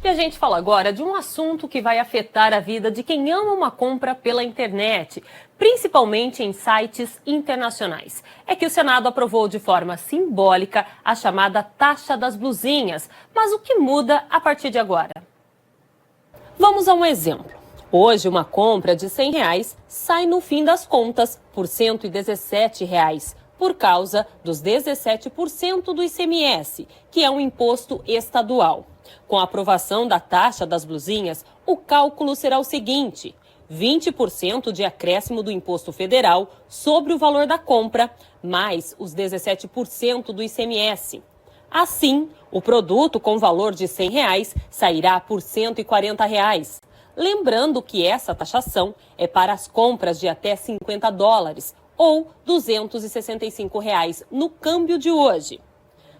E a gente fala agora de um assunto que vai afetar a vida de quem ama uma compra pela internet, principalmente em sites internacionais. É que o Senado aprovou de forma simbólica a chamada taxa das blusinhas. Mas o que muda a partir de agora? Vamos a um exemplo. Hoje, uma compra de R$100 sai no fim das contas por R$117, por causa dos 17% do ICMS, que é um imposto estadual. Com a aprovação da taxa das blusinhas, o cálculo será o seguinte: 20% de acréscimo do imposto federal sobre o valor da compra, mais os 17% do ICMS. Assim, o produto com valor de R$100 sairá por R$140. Lembrando que essa taxação é para as compras de até $50 ou R$265 no câmbio de hoje.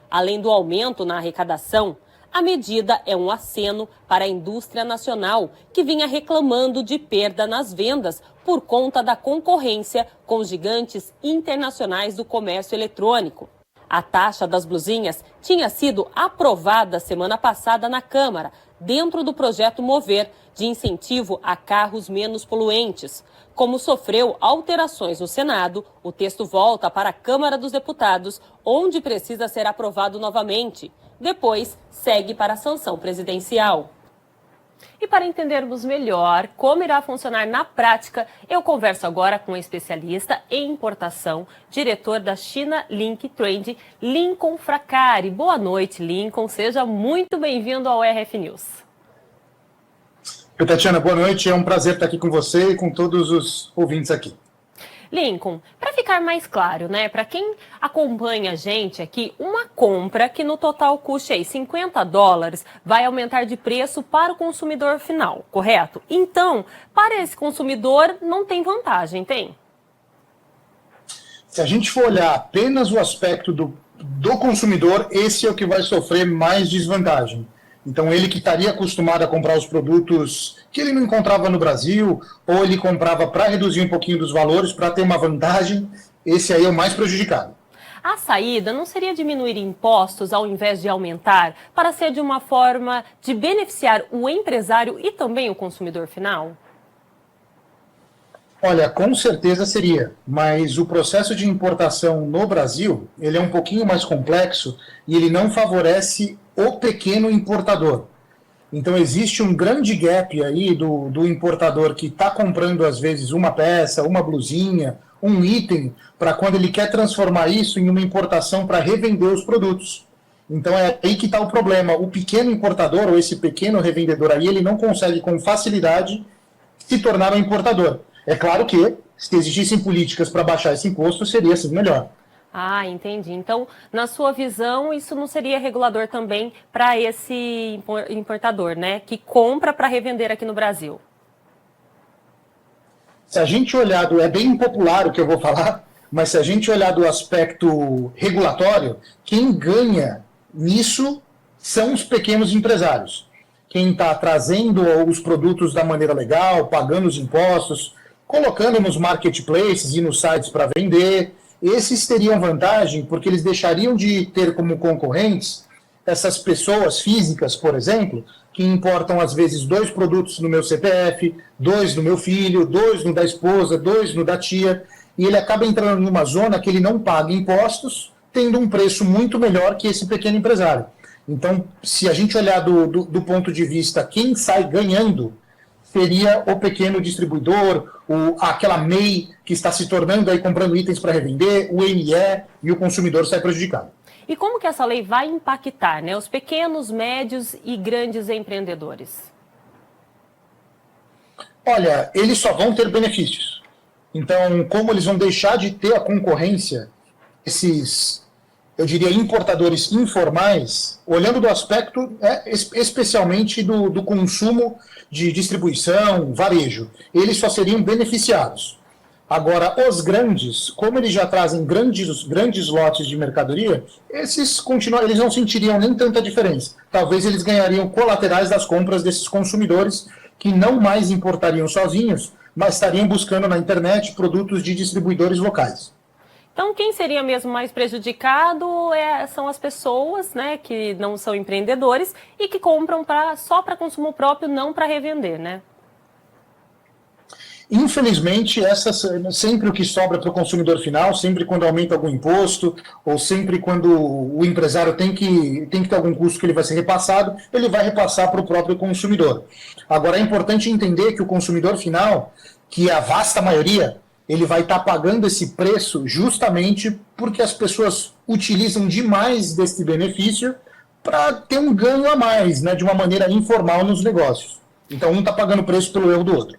Além do aumento na arrecadação, a medida é um aceno para a indústria nacional, que vinha reclamando de perda nas vendas por conta da concorrência com os gigantes internacionais do comércio eletrônico. A taxa das blusinhas tinha sido aprovada semana passada na Câmara, dentro do projeto Mover, de incentivo a carros menos poluentes. Como sofreu alterações no Senado, o texto volta para a Câmara dos Deputados, onde precisa ser aprovado novamente. Depois, segue para a sanção presidencial. E para entendermos melhor como irá funcionar na prática, eu converso agora com um especialista em importação, diretor da China Link Trade, Lincoln Fracari. Boa noite, Lincoln. Seja muito bem-vindo ao RF News. Oi, Tatiana, boa noite. É um prazer estar aqui com você e com todos os ouvintes aqui. Lincoln, para ficar mais claro, para quem acompanha a gente aqui, uma compra que no total custe aí $50 vai aumentar de preço para o consumidor final, correto? Então, para esse consumidor não tem vantagem, tem? Se a gente for olhar apenas o aspecto do consumidor, esse é o que vai sofrer mais desvantagem. Então, ele que estaria acostumado a comprar os produtos que ele não encontrava no Brasil, ou ele comprava para reduzir um pouquinho dos valores, para ter uma vantagem, esse aí é o mais prejudicado. A saída não seria diminuir impostos ao invés de aumentar, para ser de uma forma de beneficiar o empresário e também o consumidor final? Olha, com certeza seria, mas o processo de importação no Brasil, ele é um pouquinho mais complexo e ele não favorece o pequeno importador. Então existe um grande gap aí do importador que está comprando às vezes uma peça, uma blusinha, um item, para quando ele quer transformar isso em uma importação para revender os produtos. Então é aí que está o problema. O pequeno importador ou esse pequeno revendedor aí, ele não consegue com facilidade se tornar um importador. É claro que, se existissem políticas para baixar esse imposto, seria assim melhor. Ah, entendi. Então, na sua visão, isso não seria regulador também para esse importador, que compra para revender aqui no Brasil? Se a gente olhar é bem impopular o que eu vou falar, mas se a gente olhar do aspecto regulatório, quem ganha nisso são os pequenos empresários. Quem está trazendo os produtos da maneira legal, pagando os impostos, colocando nos marketplaces e nos sites para vender, esses teriam vantagem porque eles deixariam de ter como concorrentes essas pessoas físicas, por exemplo, que importam às vezes 2 produtos no meu CPF, 2 no meu filho, 2 no da esposa, 2 no da tia, e ele acaba entrando numa zona que ele não paga impostos, tendo um preço muito melhor que esse pequeno empresário. Então, se a gente olhar do ponto de vista quem sai ganhando, seria o pequeno distribuidor, aquela MEI que está se tornando aí comprando itens para revender, o ME, e o consumidor sai prejudicado. E como que essa lei vai impactar os pequenos, médios e grandes empreendedores? Olha, eles só vão ter benefícios. Então, como eles vão deixar de ter a concorrência, esses, eu diria, importadores informais, olhando do aspecto especialmente do consumo de distribuição, varejo, eles só seriam beneficiados. Agora, os grandes, como eles já trazem grandes lotes de mercadoria, eles não sentiriam nem tanta diferença. Talvez eles ganhariam colaterais das compras desses consumidores que não mais importariam sozinhos, mas estariam buscando na internet produtos de distribuidores locais. Então, quem seria mesmo mais prejudicado são as pessoas, né, que não são empreendedores e que compram só para consumo próprio, não para revender, né? Infelizmente, sempre o que sobra para o consumidor final, sempre quando aumenta algum imposto, ou sempre quando o empresário tem que ter algum custo que ele vai ser repassado, ele vai repassar para o próprio consumidor. Agora, é importante entender que o consumidor final, que é a vasta maioria, ele vai estar pagando esse preço justamente porque as pessoas utilizam demais desse benefício para ter um ganho a mais, né, de uma maneira informal nos negócios. Então, um está pagando preço pelo erro do outro.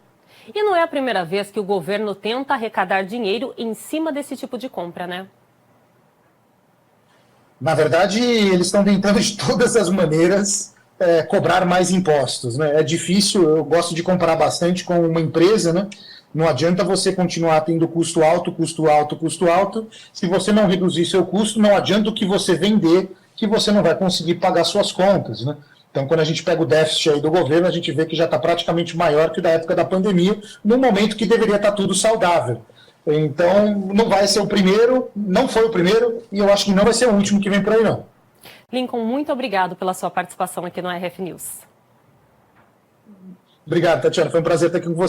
E não é a primeira vez que o governo tenta arrecadar dinheiro em cima desse tipo de compra, né? Na verdade, eles estão tentando de todas as maneiras cobrar mais impostos, né? É difícil, eu gosto de comparar bastante com uma empresa, né? Não adianta você continuar tendo custo alto, custo alto, custo alto. Se você não reduzir seu custo, não adianta o que você vender, que você não vai conseguir pagar suas contas, né? Então, quando a gente pega o déficit aí do governo, a gente vê que já está praticamente maior que da época da pandemia, no momento que deveria estar tudo saudável. Então, não vai ser o primeiro, não foi o primeiro, e eu acho que não vai ser o último que vem por aí, não. Lincoln, muito obrigado pela sua participação aqui no RF News. Obrigado, Tatiana. Foi um prazer estar aqui com você.